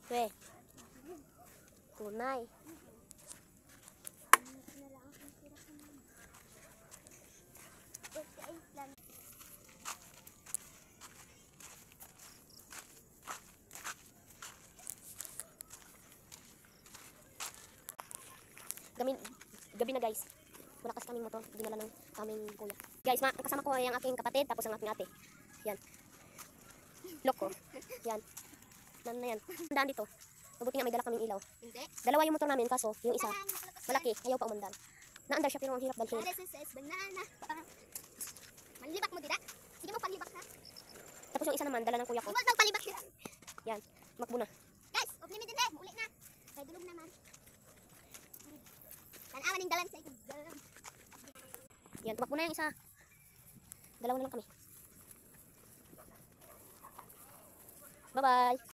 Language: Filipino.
Weh. Tunay. Gabi na guys. Malakas kaming motor. Dinala ng aming kuya. Guys, kasama ko ay ang aking kapatid tapos ang aking ate. Yan. Loko. Yan. Nan yan. Tandaan dito. Mabuti nga may dala kaming ilaw. Hindi. Dalawa yung motor namin kaso yung isa malaki. Ayaw pa umandar. Naandar siya pero ang hirap dalhin. Banana. Manlibak mo dira. Sige mo panlibak ha. Tapos yung isa naman dala ng kuya ko. Huwag magpalibak sila. Yan. Makbo na. Guys, off limit din eh. Uli na. Kaya dulog naman. Tanawan yung dalan sa ikot. Yan. Tumakbo na yung isa. Dalawa na lang kami. Bye-bye.